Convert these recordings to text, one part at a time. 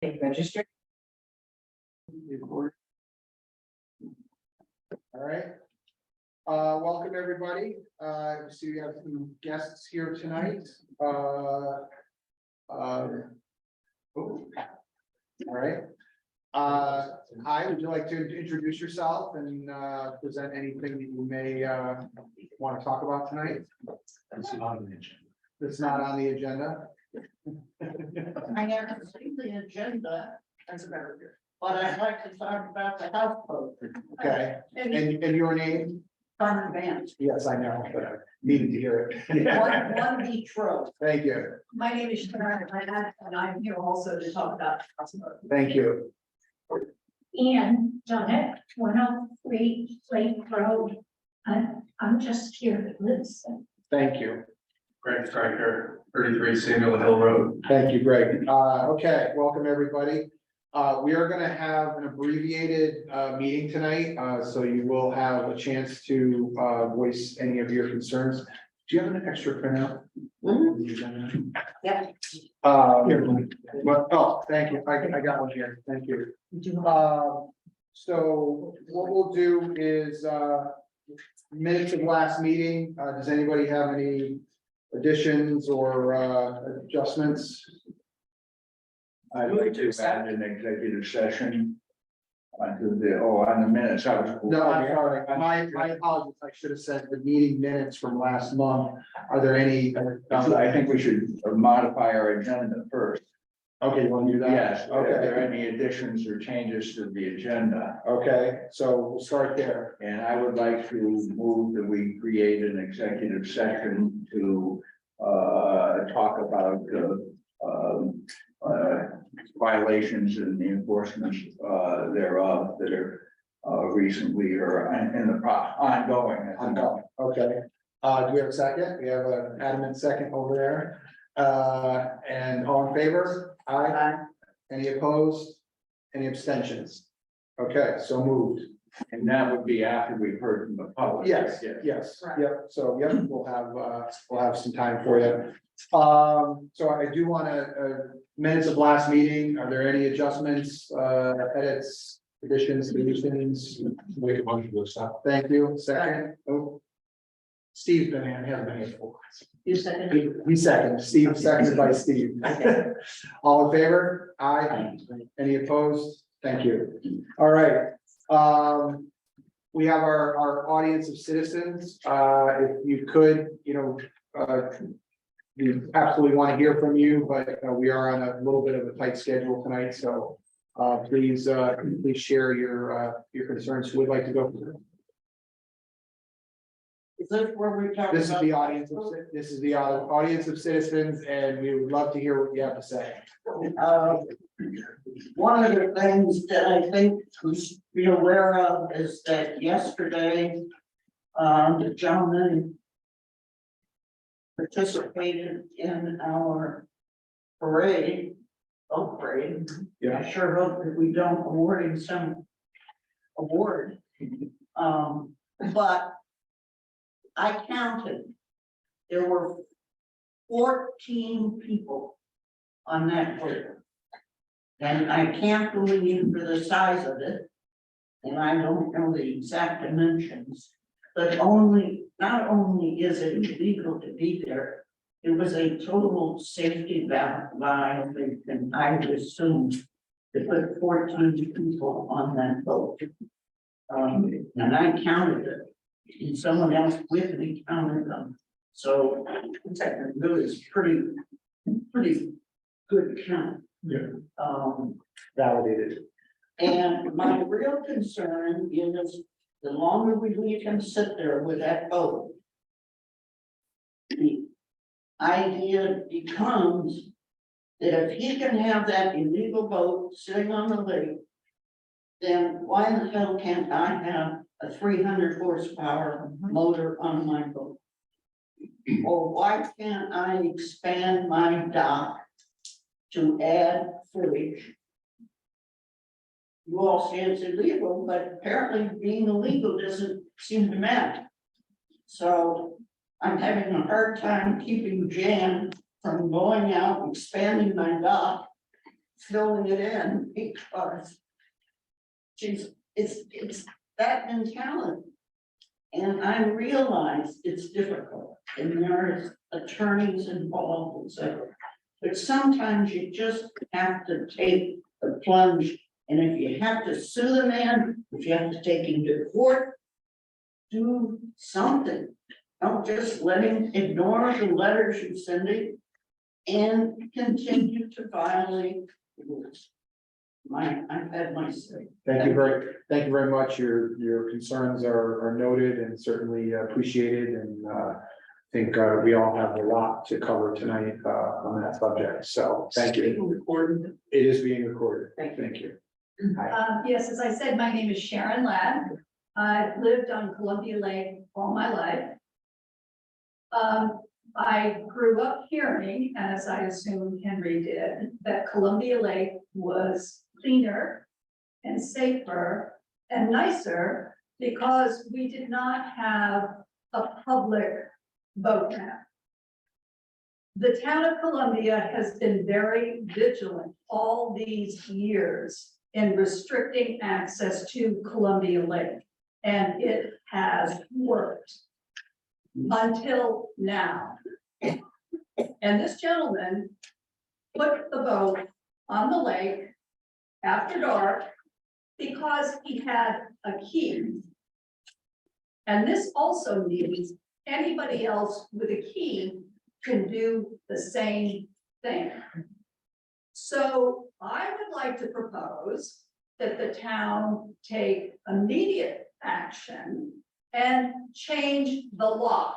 Register. All right. Welcome, everybody. So we have some guests here tonight. All right. Hi, would you like to introduce yourself and present anything that you may want to talk about tonight? That's not on the agenda. That's not on the agenda. I haven't seen the agenda, but I'd like to talk about the health code. Okay, and your name? Carmen Vance, Yes, I know, but I needed to hear it. one Beach Road. Thank you, My name is Sharon, and I'm here also to talk about. thank you. Ian Dunnet, 103 Lake Road. I'm just here to listen. Thank you. Greg Stryker, 33 Samuel Hill Road. Thank you, Greg. Okay, welcome, everybody. We are gonna have an abbreviated meeting tonight, so you will have a chance to voice any of your concerns. Do you have an extra printout? Yeah. Oh, thank you. I got one here. Thank you. So what we'll do is minutes of last meeting. Does anybody have any additions or adjustments? I'd like to add an executive session. On the minutes, I was. No, I'm sorry. My apologies. I should have said the meeting minutes from last month. Are there any? I think we should modify our agenda first. Okay, you want to do that? Yes, if there are Okay, any additions or changes to the agenda. okay, so we'll start there. And I would like to move that we create an executive session to talk about violations and the enforcement thereof that are recently or in the ongoing. Okay, do we have a second? We have an adamant second over there. And all in favor? Aye. Any opposed? Any abstentions? Okay, so moved. And that would be after we've heard from the public. Yes, yes, yep, so, yep, we'll have some time for you. So I do want to, minutes of last meeting, are there any adjustments, edits, additions, deletions? Make a motion to accept. Thank you, second. Oh. Steve's been here, hasn't been here for. You said. He second, Steve, seconded by Steve. All in favor? Aye. Any opposed? Thank you. All right. We have our audience of citizens. If you could, we absolutely want to hear from you, but we are on a little bit of a tight schedule tonight, so please share your concerns. Who would like to go? Is this where we talk about? This is the audience, this is the audience of citizens, and we would love to hear what you have to say. One of the things that I think we should be aware of is that yesterday, the gentleman participated in our parade, boat parade. Yeah. I sure hope that we don't award him some award. But I counted, there were 14 people on that boat. And I can't believe for the size of it, and I don't know the exact dimensions, but not only is it illegal to be there, it was a total safety violation, I would assume, to put 14 people on that boat. And I counted it, and someone else with me counted them, so it was pretty good count. Yeah. Um, Validated. and my real concern is the longer we leave him sit there with that boat. The idea becomes that if he can have that illegal boat sitting on the lake, then why the hell can't I have a 300 horsepower motor on my boat? Or why can't I expand my dock to add footage? You all say it's illegal, but apparently being illegal doesn't seem to matter. So I'm having a hard time keeping Jan from going out, expanding my dock filling it in because it's that mentality. And I realize it's difficult and there's attorneys involved, et cetera. But sometimes you just have to take the plunge. And if you have to sue the man, if you have to take him to court, do something. Don't just let him ignore the letters you send him and continue to violate the rules. I've had my say. Thank you very much. Your concerns are noted and certainly appreciated, and I think we all have a lot to cover tonight on that subject, so thank you. It is being recorded. Thank you. Yes, as I said, my name is Sharon Ladd. I've lived on Columbia Lake all my life. I grew up hearing, as I assume Henry did, that Columbia Lake was cleaner and safer and nicer because we did not have a public boat ramp. The town of Columbia has been very vigilant all these years in restricting access to Columbia Lake, and it has worked until now. And this gentleman put the boat on the lake after dark because he had a key. And this also means anybody else with a key can do the same thing. So I would like to propose that the town take immediate action and change the lock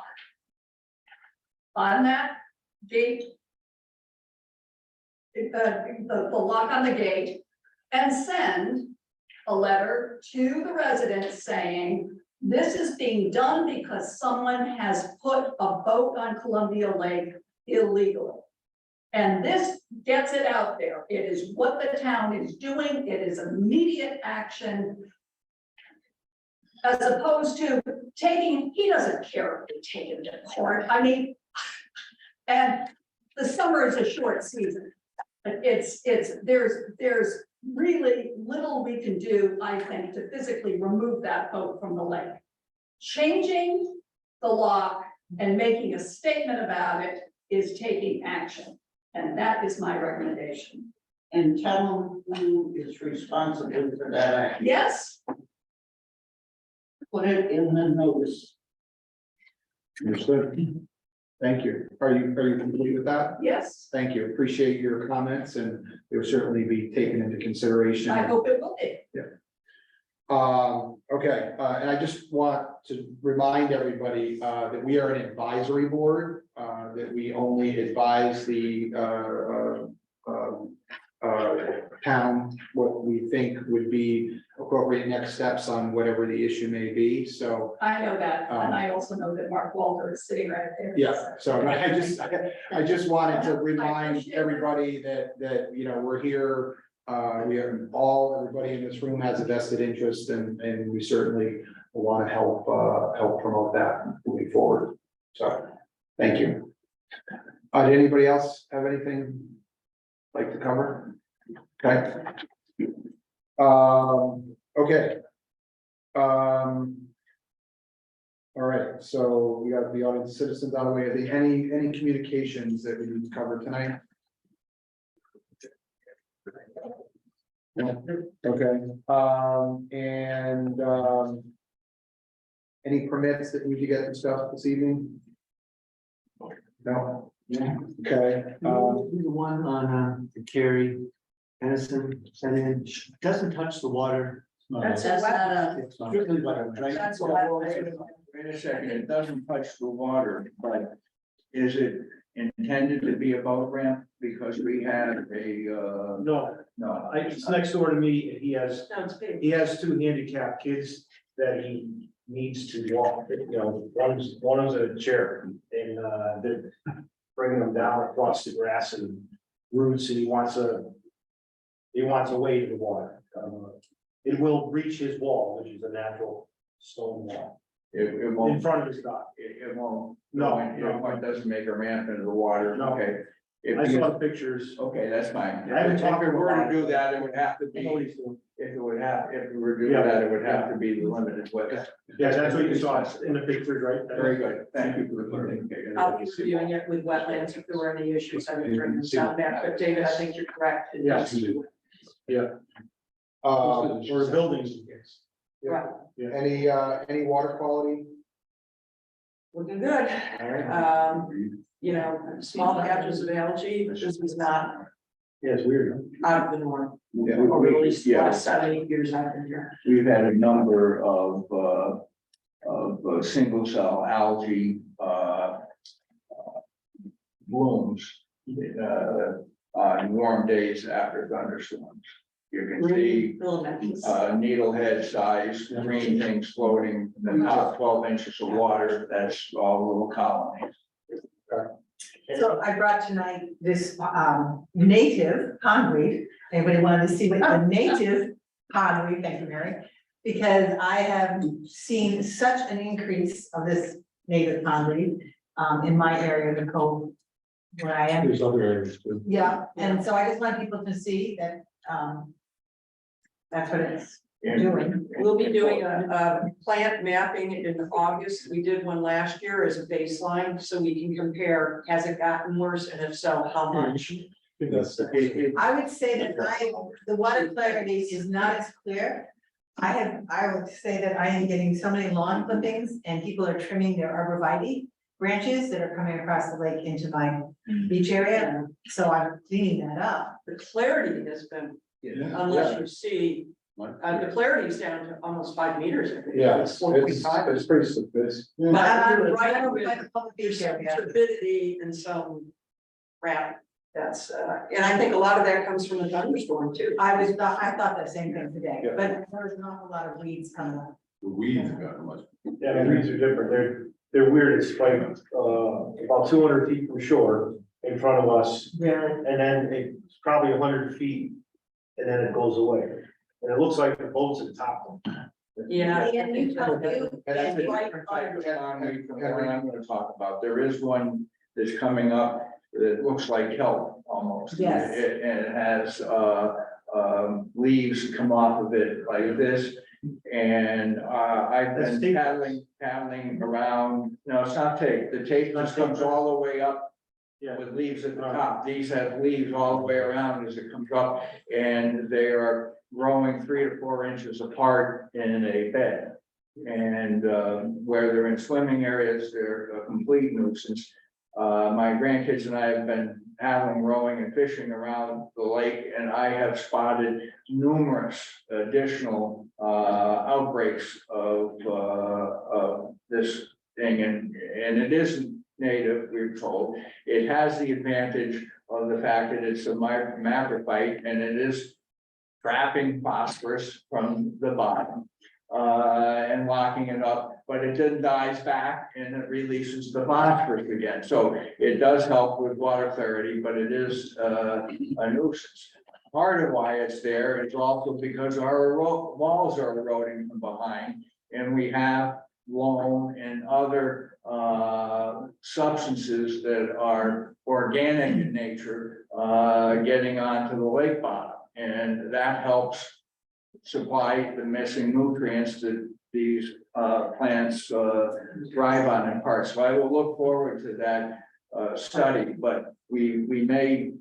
on that gate, the lock on the gate, and send a letter to the residents saying, this is being done because someone has put a boat on Columbia Lake illegally. And this gets it out there. It is what the town is doing. It is immediate action. As opposed to taking, he doesn't care if they take him to court. I mean, and the summer is a short season. There's really little we can do, I think, to physically remove that boat from the lake. Changing the lock and making a statement about it is taking action. And that is my recommendation. And tell them who is responsible for that action. Yes, Put it in the notice. Understood. Thank you. Are you complete with that? yes, Thank you. Appreciate your comments, and it will certainly be taken into consideration. I hope it will be. Okay, and I just want to remind everybody that we are an advisory board, that we only advise the town what we think would be appropriate next steps on whatever the issue may be, so. I know that, and I also know that Mark Walter is sitting right there. Yeah, so I just wanted to remind everybody that, you know, we're here. Everybody in this room has a vested interest, and we certainly want to help promote that moving forward. So, thank you. Did anybody else have anything like to cover? Okay. Okay. All right, so we got the audience citizens out of the way. Are there any communications that we need to cover tonight? No? Okay, any permits that need to get discussed this evening? No? Okay, The one on the Carrie Edison, and it doesn't touch the water. That's not a. It's strictly wetlands, right? That's So, wait a second, it doesn't touch the water, but is it intended to be a boat ramp? Because we have a, No, no. it's next door to me, and Sounds good. he has two handicapped kids that he needs to walk, you know, one's in a chair, and, they're bringing them down across the grass and roots, and he wants a way to the water. It will reach his wall, which is a natural stone wall, It in won't, front of his dock. it won't. No, It doesn't make a ramp into the water, No. okay. If I you- saw the pictures. Okay, that's fine. I haven't If talked we were to about do it. that, it would have to be, Nobody's doing- if we were to do Yeah. that, it would have to be the limited width. Yeah, that's what you saw in the pictures, right? Very good, thank you for the clarification. I'll be reviewing it with wetlands if there were any issues, I would bring them down back, but David, I think you're correct. Yes. Yeah. Or buildings. Right, Any water quality? looking good, you know, small patches of algae, but this was not Yeah, it's weird. out of the norm, Yeah, or at least the yeah. last 7-8 years I've been here. We've had a number of single cell algae, blooms, on warm days after thunderstorms. You can see, Filaments. needlehead size, green things floating in the top 12 inches of water, that's all little colonies. So I brought tonight this native pondweed. Anybody wanted to see what the native pondweed, thank you, Mary. Because I have seen such an increase of this native pondweed in my area of the cove where I am. There's other areas too. Yeah, and so I just want people to see that that's what it's doing. We'll be doing a plant mapping in August. We did one last year as a baseline, so we can compare, has it gotten worse, and if so, how much? I would say that the water clarity is not as clear. I would say that I am getting so many lawn clippings and people are trimming their arborvitae branches that are coming across the lake into my beach area. So I'm cleaning that up. The clarity has been, unless you see, the clarity is down to almost 5 meters. I think. Yeah, It's 4.5. it's pretty sophisticated. But I'm right right over with- by the public There's beach some area. turbidity and some wrap. That's, and I think a lot of that comes from the thunderstorm too. I thought the same thing today, Yeah. but there was an awful lot of weeds coming up. The weeds have gotten much. Yeah, the trees are different. They're weird. It's like, about 200 feet from shore in front of us. Really? And then it's probably 100 feet and then it goes away. And it looks like the boat's at the top. Yeah. And you tell you, And that's and right what I'm gonna talk about, there is one that's coming up that looks like kelp almost. Yes. And it has, leaves come off of it like this. And, I've That's been tape. paddling around, no, it's not tape, the tape just comes all the way up Yeah. with leaves at the top. These have leaves all the way around as it comes up, and they are growing 3 to 4 inches apart in a bed. And where they're in swimming areas, they're a complete nuisance. My grandkids and I have been paddling, rowing, and fishing around the lake, and I have spotted numerous additional outbreaks of this thing, and it isn't native, we're told. It has the advantage of the fact that it's a macrophyte, and it is trapping phosphorus from the bottom and locking it up, but it then dies back and it releases the phosphorus again. So it does help with water clarity, but it is a nuisance. Part of why it's there is also because our walls are eroding from behind, and we have loam and other substances that are organic in nature getting onto the lake bottom. And that helps supply the missing nutrients that these plants thrive on in part. So I will look forward to that study, but we may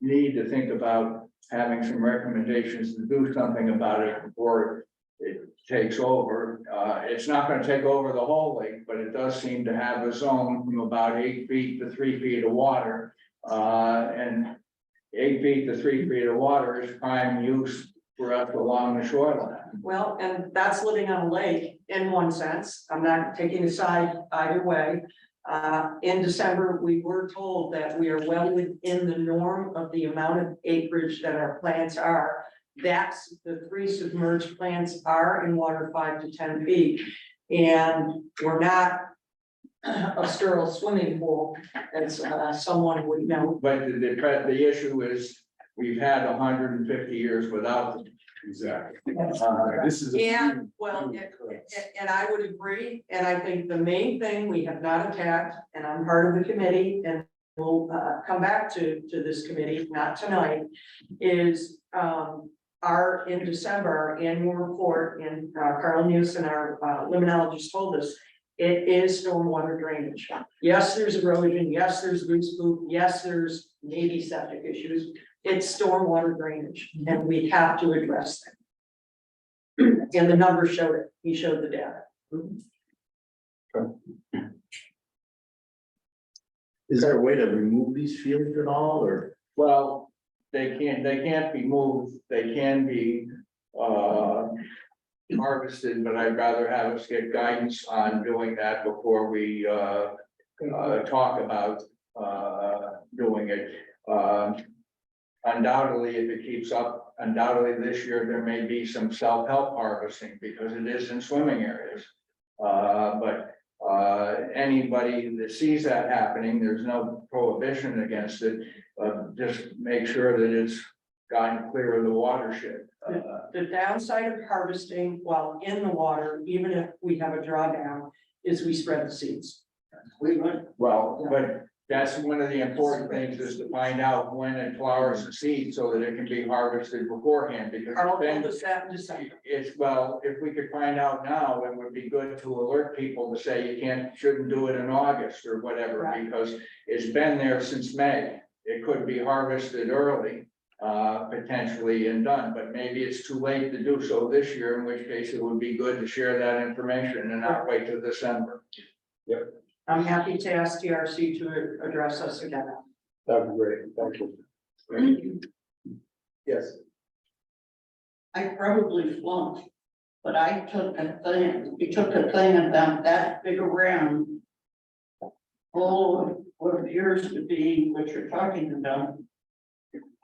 need to think about having some recommendations to do something about it before it takes over. It's not gonna take over the whole lake, but it does seem to have a zone from about 8 feet to 3 feet of water. And 8 feet to 3 feet of water is prime use for us along the shoreline. Well, and that's living on a lake in one sense. I'm not taking a side either way. In December, we were told that we are well within the norm of the amount of acreage that our plants are. That's the 3 submerged plants are in water 5 to 10 feet. And we're not a sterile swimming pool, as someone would know. But the issue is, we've had 150 years without them. Exactly. This is. And, well, and I would agree, and I think the main thing we have not attacked, and I'm part of the committee, and will come back to this committee, not tonight, is our, in December, our annual report, and Carl Newsom, our limnologist told us, it is stormwater drainage. Yes, there's erosion, yes, there's loose poop, yes, there's maybe septic issues. It's stormwater drainage, and we have to address that. And the numbers showed it, he showed the data. Is there a way to remove these fields at all, or? Well, they can't be moved, they can be, harvested, but I'd rather have us get guidance on doing that before we, talk about, doing it. Undoubtedly, if it keeps up, undoubtedly this year, there may be some self-help harvesting because it is in swimming areas. But anybody that sees that happening, there's no prohibition against it. Just make sure that it's gotten clear of the watershed. The downside of harvesting while in the water, even if we have a drawdown, is we spread the seeds. Well, but that's one of the important things is to find out when it flowers and seeds so that it can be harvested beforehand because Carl then told us that in December. it's, well, if we could find out now, it would be good to alert people to say you shouldn't do it in August or whatever, Right. because it's been there since May. It could be harvested early, potentially and done, but maybe it's too late to do so this year, in which case it would be good to share that information and not wait till December. I'm happy to ask TRC to address us again. That'd be great, thank you. Yes. I probably flunked, but I took a thing, we took a thing about that big around. All of what appears to be what you're talking about.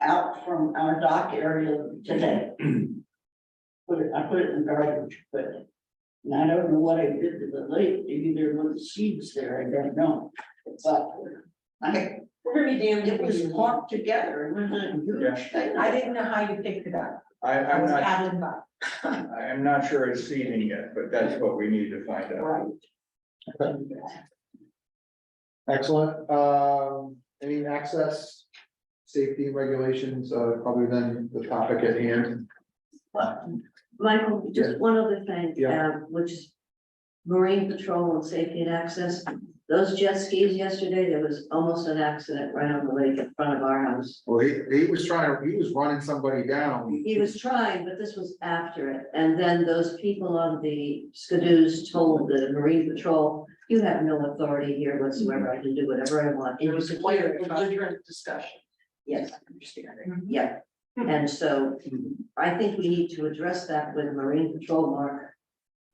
Out from our dock area today. I put it in garbage, but. And I don't know what I did to the lake, maybe there were seeds there, I don't know. But We're gonna be damned it if was we clumped together, it was a huge thing. I didn't know how you picked it up. I, I I'm was not, paddling by. I'm not sure it's seeding yet, but that's what we need to find out. Right. Excellent. Any access, safety regulations, probably then the topic at hand. Michael, just one other thing, Yeah. which is marine patrol and safety and access. Those jet skis yesterday, there was almost an accident right on the lake in front of our house. Well, he was running somebody down. He was trying, but this was after it. And then those people on the skidoos told the marine patrol, you have no authority here whatsoever. I can do whatever I want. It And was you a can hear clear, it. belligerent discussion. Yes, Understanding. yeah. And so I think we need to address that with Marine Patrol, Mark.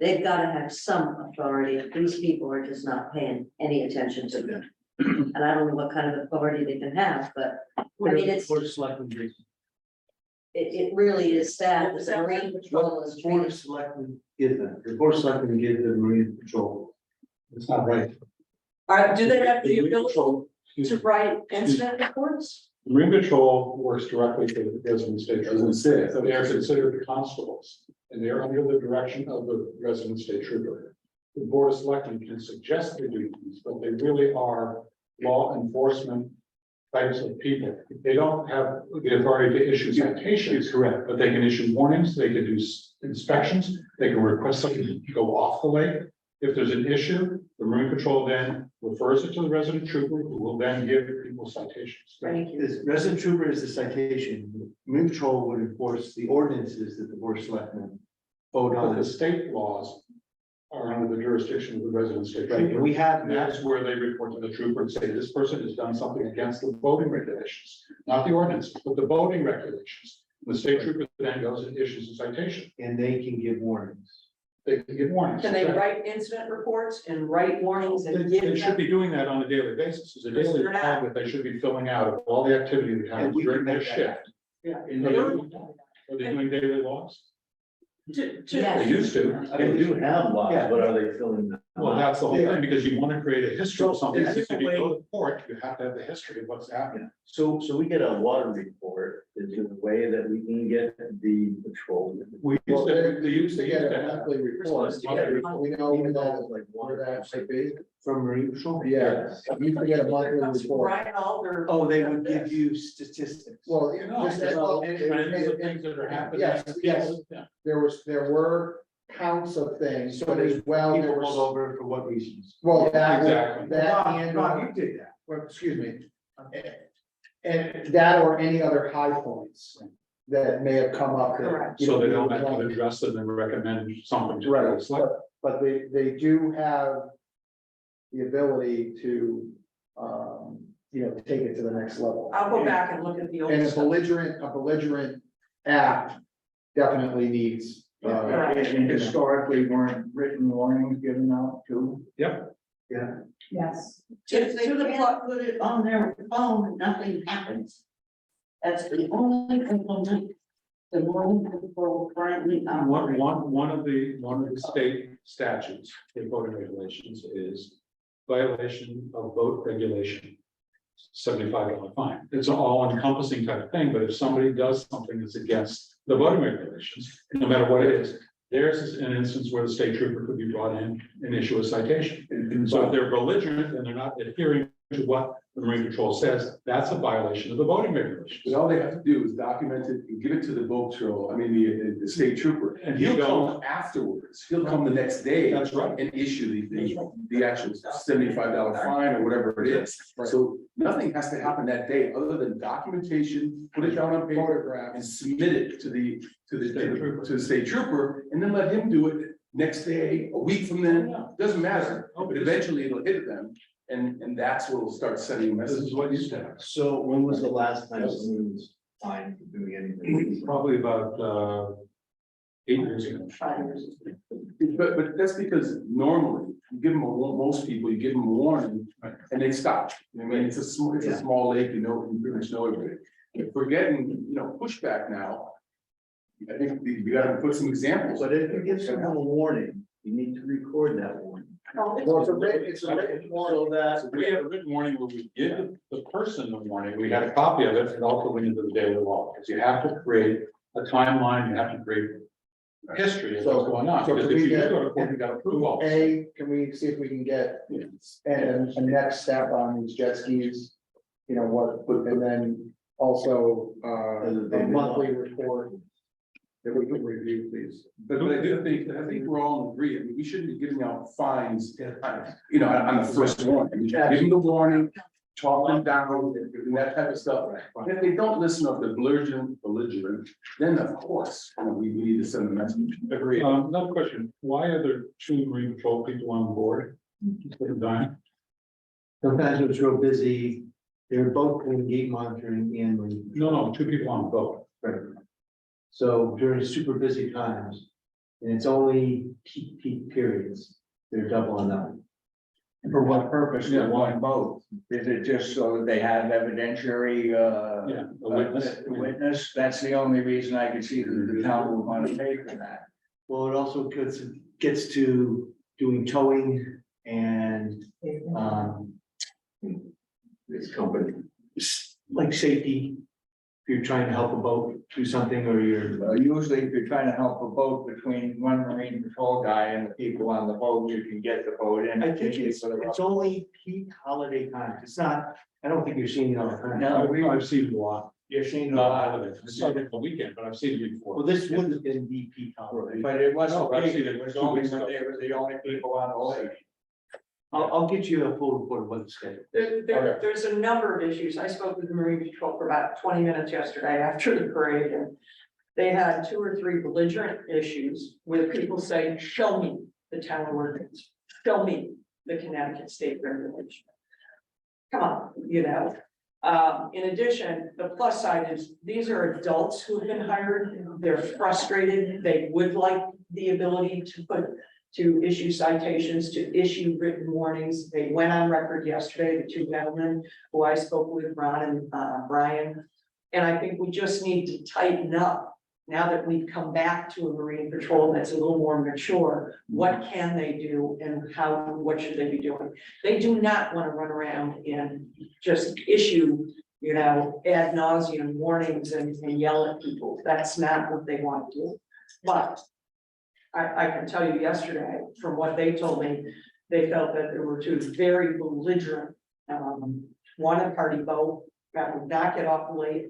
They've got to have some authority. These people are just not paying any attention to them. And I don't know what kind of authority they can have, but I mean, it's, Board of Selectmen, Jason. it really is sad that the Marine Patrol is Board of treated. Selectmen give them, the Board of Selectmen give the Marine Patrol. It's not right. Do they have the Marine ability Patrol- to write incident reports? Marine Patrol works directly for the resident state trooper. So they are considered constables, and they are under the direction of the resident state trooper. The Board of Selectmen can suggest they do these, but they really are law enforcement types of people. They don't have the authority to issue citations, correct, but they can issue warnings, they can do inspections, they can request something to go off the lake. If there's an issue, the Marine Patrol then refers it to the resident trooper, who will then give people citations. Thank you. This resident trooper is the citation, Marine Patrol would enforce the ordinances that the Board of Selectmen vote But on. the state laws are under the jurisdiction of the resident state Right, and trooper. we have, And that's where they report to the trooper and say, this person has done something against the voting regulations, not the ordinance, but the voting regulations. The state trooper then goes and issues a citation. and they can give warnings. They can give warnings. Can they write incident reports and write warnings They and give they should them? be doing that on a daily basis. It's a daily They're not. log that they should be filling out of all the activity that And happens we can during their make that shift. Yeah. Are they doing daily logs? To- Yeah. They used to. They do have lots, Yeah. but are they filling them? Well, that's the whole thing, because you want to create a history of something. Is this If a you way- go to court, you have to have the history of what's happening. So we get a water report, Is there a way that we can get the patrol? We Well, they used used to get a that. monthly report. We know when that might be. From Marine Patrol? Yeah, we used to get a monthly Comes from report. Brian Alder. Oh, they would give you statistics. Well, No, just- there's well, trends of things that are happening. Yes, yes. Yeah. there were counts of things, but as well, there People pulled was, over for what reasons? well, Exactly. that Bob, and. Bob, you did that. Well, excuse me. And that or any other high points that may have come up. that, Correct. you So know, they don't we have to wanted- address them and recommend something to Right, the select. but they do have the ability to, take it to the next level. I'll go back and look at the old And a stuff. belligerent act definitely needs, And historically weren't written warnings given out too. Yep. Yes. If they can't put it on their phone, nothing happens. That's the only component the Marine Patrol currently. One of the state statutes, state voting regulations is violation of vote regulation. $75 fine. It's an all encompassing type of thing, but if somebody does something that's against the voting regulations, no matter what it is, there's an instance where the state trooper could be brought in and issue a citation. So if they're belligerent and they're not adhering to what the Marine Patrol says, that's a violation of the voting regulations. But all they have to do is document it and give it to the boat patrol, the state trooper. And He'll he'll go- come afterwards, he'll come the next day. That's right. And issue the actual $75 fine or whatever it is. So nothing has to happen that day, other than documentation, put it down on paper photograph. and submit it to the state trooper, and then let him do it next day, a week from then, doesn't matter. But eventually it'll hit them, and that's what will start sending This messages. is what used to happen. So when was the last time someone was fined for doing anything? Probably about 8 years ago. But that's because normally, you give them most people, you give them a warning, and they stop. I mean, it's a small lake, you pretty much know everything. If we're getting, pushback now, I think we gotta put some examples. But if you give someone a warning, you need to record that warning. Well, it's a written warning. So that. We had a written warning where we give the person the warning, we had a copy of it, and also went into the daily log, because you have to create a timeline, you have to create a history of what's going on. So Because can if we you do get- go to court, you gotta prove all. this. Can we see if we can get a next step on these jet skis? And then also, a monthly report that we can review, please. But I think we're all in agreement. I mean, we shouldn't be giving out fines, on the first one. I mean, give them the warning, talk them down, and that type of stuff. And if they don't listen or if they're belligerent, then of course, we need to send a message. Agreed. Another question, why are there 2 Marine Patrol people on board? Instead of dying? Sometimes it was real busy. They were both doing gate monitoring and Marine. No, 2 people on the boat. Right. So during super busy times, and it's only peak periods, they're double on that. For what purpose, Yeah, they want both? Is it just so that they have evidentiary, Yeah, a witness. witness? That's the only reason I can see that the town would want to pay for that. Well, it also gets to doing towing and, This company. like safety. If you're trying to help a boat do something or you're, Usually, if you're trying to help a boat between one Marine Patrol guy and the people on the boat, you can get the boat in. I think it's only peak holiday times. It's not, I don't think you're seeing it all the time. No. I've seen it a lot. You're seeing a Not lot all of it. I saw it on the weekend, but I've seen it before. Well, this wouldn't have been the peak holiday. But it wasn't, No, I've big. seen it It was 2 only weeks when ago. they were the only people on the lake. I'll get you a full report of what the schedule. There's a number of issues. I spoke with the Marine Patrol for about 20 minutes yesterday after the parade, and they had 2 or 3 belligerent issues where people say, show me the town ordinance, show me the Connecticut state regulation. Come on, in addition, the plus side is, these are adults who have been hired, they're frustrated, they would like the ability to issue citations, to issue written warnings. They went on record yesterday, the 2 gentlemen who I spoke with, Ron and Brian. And I think we just need to tighten up, now that we've come back to a Marine Patrol that's a little more mature, what can they do and what should they be doing? They do not want to run around and just issue you know, ad nauseum warnings and yell at people. That's not what they want to do. But I can tell you yesterday, from what they told me, they felt that there were two very belligerent, one a party boat, would not get off the lake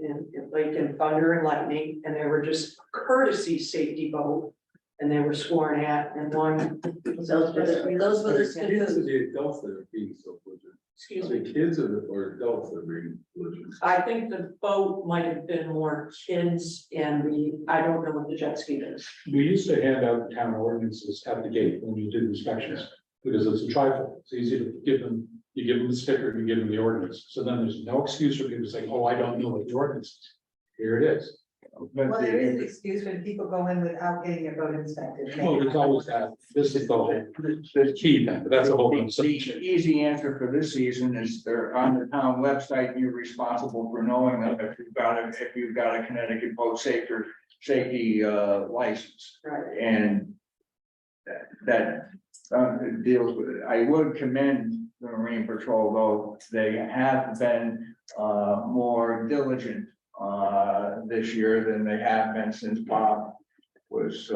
in thunder and lightning, and they were just courtesy safety boat. And they were sworn at, and one. Those were the Kids are the adults that are being so belligerent. Excuse me, The kids or adults that are being belligerent. I think the boat might have been more kids and I don't know what the jet ski is. We used to hand out town ordinances at the gate when you did inspections, because it's a trifle, it's easy to give them, you give them the sticker, you give them the ordinance, so then there's no excuse for people saying, oh, I don't know what the ordinance is. Here it is. Well, there is an excuse when people go in without getting their boat inspected. Well, there's always that, this is the whole, the key thing, but that's a whole. The conversation. easy answer for this season is they're on the town website, you're responsible for knowing them if you've got a Connecticut boat safety license. Right. And that deals with it. I would commend the Marine Patrol, though, they have been more diligent this year than they have been since Bob was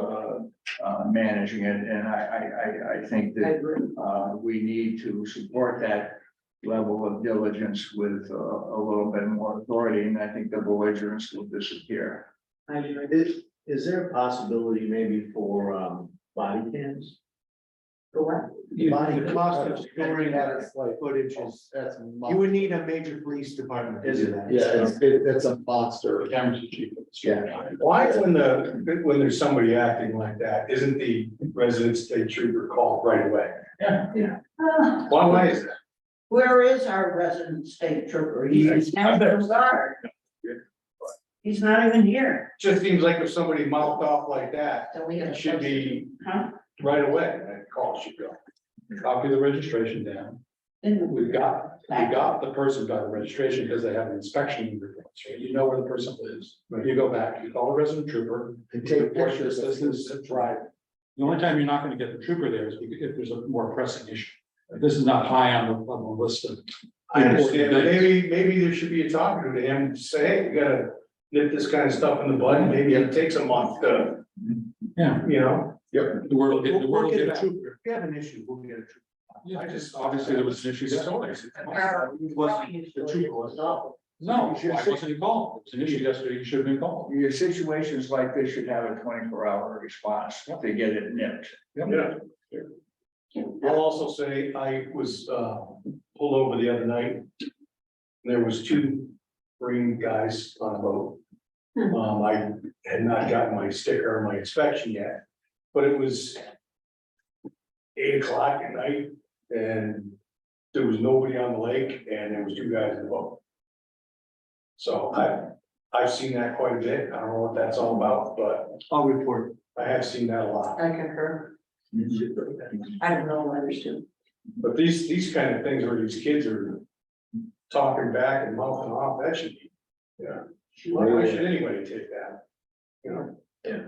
managing it, and I think I that agree. we need to support that level of diligence with a little bit more authority, and I think the belligerence will disappear. I agree. Is there a possibility maybe for body cams? Correct. The cost of storing that footage is, That's. you would need a major police department to do that. Yeah, it's a monster. Cameras are cheap. Yeah. Why, when there's somebody acting like that, isn't the resident state trooper called right away? Why is that? Where is our resident state trooper? He's National Guard. He's not even here. Just seems like if somebody mouthed off like that, So we it have. should be Huh? right away, that call should go. Copy the registration down. We've got the person got the registration because they have an inspection reports, right? You know where the person lives. You go back, you call the resident trooper. And take report pictures this, this, of this, right. The only time you're not gonna get the trooper there is if there's a more pressing issue. This is not high on the list of. I understand, but maybe there should be a talking to him, say, hey, you gotta nip this kind of stuff in the bud, maybe it takes a month to, Yeah, you know. Yep. the world, the We'll world get get a out. trooper, if we have an issue, we'll get a trooper. Yeah, I just- obviously there was an issue. It's there. always- No. No, why wasn't he called? It was an issue yesterday, he should have been called. Your situations like this should have a 24-hour response to get it nipped. Yeah. I'll also say, I was pulled over the other night. There was two Marine guys on a boat. I had not gotten my sticker or my inspection yet, but it was 8 o'clock at night and there was nobody on the lake and there was two guys in the boat. So I've seen that quite a bit. I don't know what that's all about, but I'll report. I have seen that a lot. I concur. I don't know what others do. But these kind of things where these kids are talking back and mouthing off, that should be, yeah. Why should anybody take that? You know? Yeah.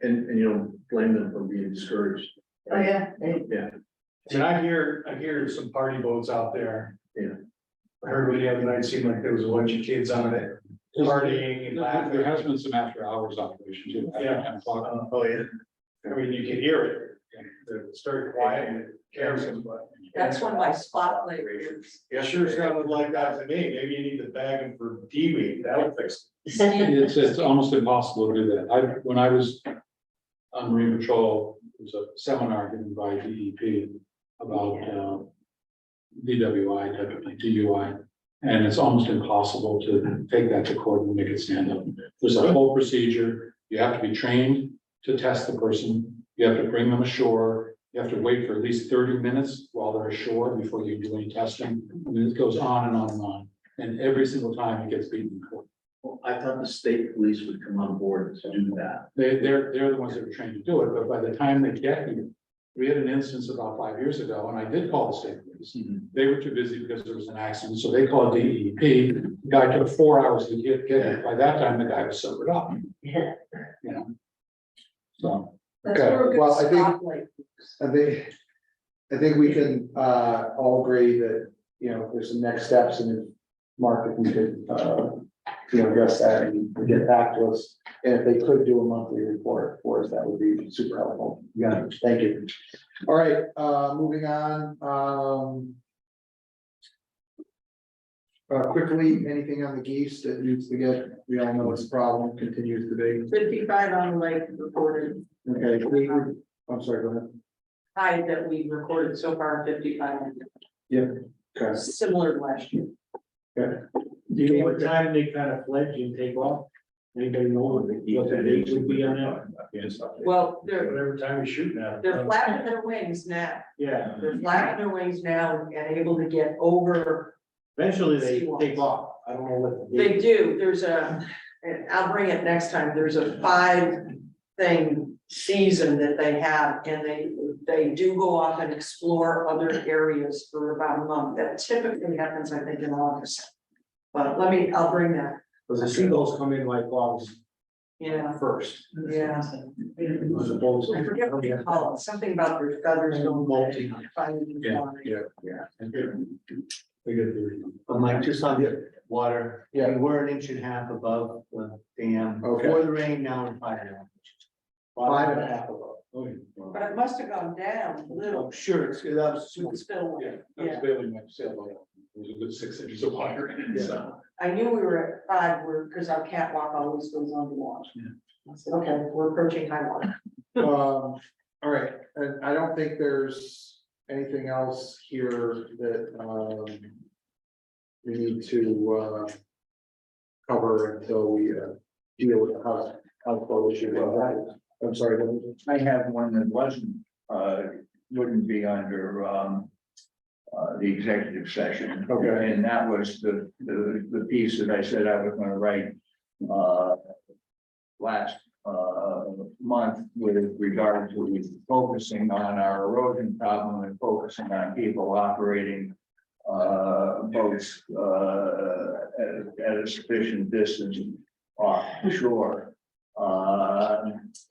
And you know, blame them for being discouraged. Oh, yeah. Yeah. And I hear some party boats out there. Yeah. I heard one the other night, seemed like there was a bunch of kids on it, partying and laughing. There has been some after hours operation too. Yeah. 10 o'clock. Oh, yeah. I mean, you can hear it. It started quiet and it carries them, but. That's when my spotlight is. It sure sounded like that to me. Maybe you need to bag them for D-weed. That'll fix It's almost impossible to do that. When I was on Marine Patrol, there was a seminar given by DEP about DWI, type of thing, DUI. And it's almost impossible to take that to court and make it stand up. There's a whole procedure. You have to be trained to test the person. You have to bring them ashore. You have to wait for at least 30 minutes while they're ashore before you do any testing. I mean, it goes on and on and on. And every single time it gets beaten in court. Well, I thought the state police would come on board to do that. They're the ones that are trained to do it, but by the time they get here, we had an instance about 5 years ago, and I did call the state police. They were too busy because there was an accident, so they called DEP. The guy took 4 hours to get here. By that time, the guy was sobered up. You know? So, That's Okay, where a good well, I think- spotlight is. I think we can all agree that, you know, there's some next steps, and Mark, if you could, address that and get back to us. And if they could do a monthly report for us, that would be super helpful. Yeah, thank you. All right, moving on, quickly, anything on the geese that needs to get, we all know it's a problem, continues to be. 55 on the lake reported, Okay, I'm sorry, go ahead. high that we recorded so far, 55, Okay. similar to last year. Do you know what time they kind of fledge and take off? Anybody know what the date would be on that? Well, Whatever time we shoot now. they're flapping their wings now, Yeah, they're flapping their wings now and able to get over. eventually they Seawalls. take off. I don't know what the They date. do, there's a, and I'll bring it next time, there's a 5-thing season that they have, and they do go off and explore other areas for about a month, that typically happens, I think, in August. But I'll bring that, Because the seagulls come in like August first. yeah, As opposed to. I forget what you call it, something about their feathers don't Molting. finally Yeah, fly. Mike, just on the water, Yeah. we're an inch and a half above the dam. Okay. Before the rain, now we're 5.5 inches. 5.5 above. But it must have gone down a little, Sure, that was super. spill, Yeah, yeah. that's barely my sailboat. It was a good 6 inches of water in it, so. I knew we were at 5, because our catwalk always goes on the water. I said, okay, we're approaching high water. All right, and I don't think there's anything else here that, we need to, cover until we, deal with the house issue. I'm sorry. what was it? I have one that wasn't, wouldn't be under, the executive session. Okay. And that was the piece that I said I was gonna write, last, month with regard to focusing on our erosion problem and focusing on people operating, boats, at a sufficient distance offshore.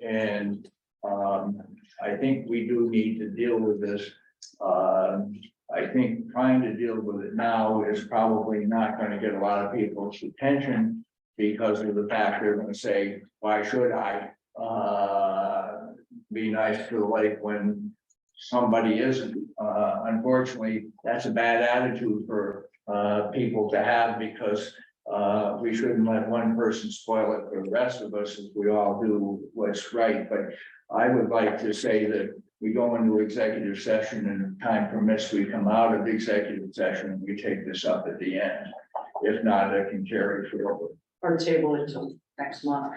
And I think we do need to deal with this. I think trying to deal with it now is probably not gonna get a lot of people's attention because of the fact they're gonna say, why should I be nice to the lake when somebody isn't? Unfortunately, that's a bad attitude for people to have because we shouldn't let one person spoil it for the rest of us if we all do what's right. But I would like to say that we go into executive session and if time permits, we come out of the executive session and we take this up at the end. If not, it can carry forward. Or table it till next month.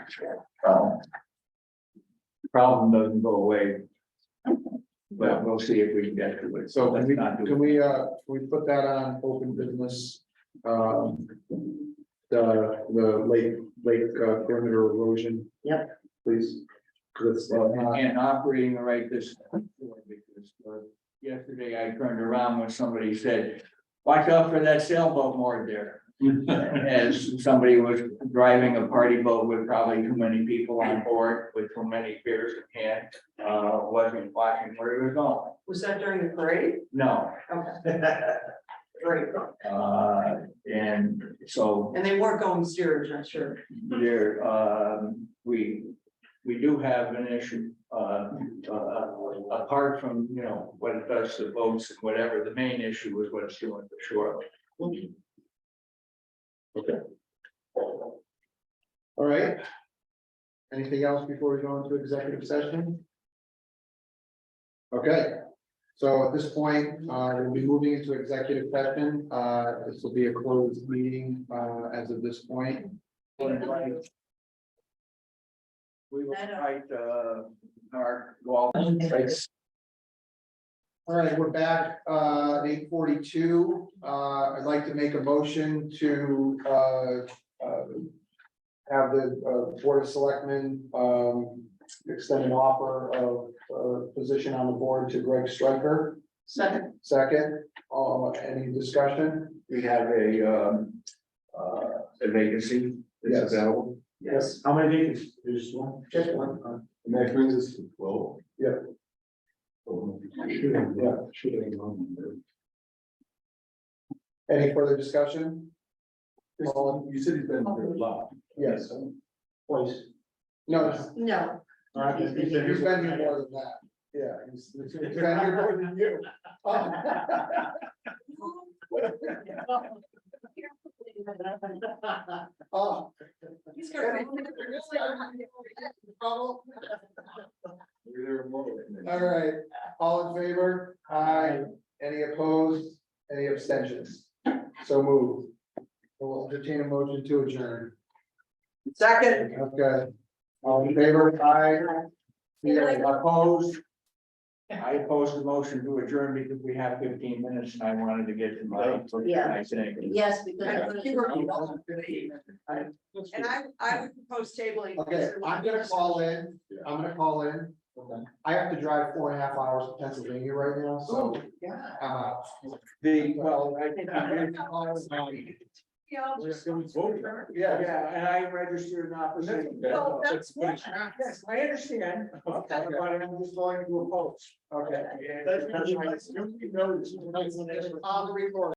Problem doesn't go away. But we'll see if we can get to it. So Let's not do it. can we put that on open business? The lake perimeter erosion. Yep. Please. 'Cause it's, Well, and operating the right this. Because yesterday I turned around when somebody said, watch out for that sailboat moored there. As somebody was driving a party boat with probably too many people on board with too many beers in hand, wasn't watching where he was going. Was that during the parade? No, Okay. Great. and so And they weren't going steerage, I'm sure. there, we do have an issue, apart from, what it does to boats and whatever, the main issue is what it's doing to shore. Okay. All right. Anything else before we go into executive session? Okay, so at this point, we'll be moving into executive session. This will be a closed meeting, as of this point. We will invite, our wall. All right, we're back, 8:42. I'd like to make a motion to, have the, Board of Selectmen, extend an offer of, position on the board to Greg Striker. Second. Second, any discussion? We have a vacancy Yes. that's available. Yes. How many vacancies? There's one. Just one. And that brings us to 12. Yeah. Yeah. Any further discussion? You said he's been here a lot. Yes, Twice. no, No, he's been here more than that, yeah, he's been here more than you. Oh. He's All right, all in favor? Aye. Any opposed? Any abstentions? So moved. We'll entertain a motion to adjourn. Second. Okay. All in favor? Aye. Opposed? I opposed the motion to adjourn because we have 15 minutes and I wanted to get to my. Yeah. I think. yes, because. And I would propose tabling. Okay, I'm gonna call in. I have to drive 4.5 hours to Pennsylvania right now, so I'm out. Well, I think. Yeah, and I registered an opposition. Well, that's what- Yes, I understand, but I'm just going to oppose. Okay. Yeah, that's right. On the record.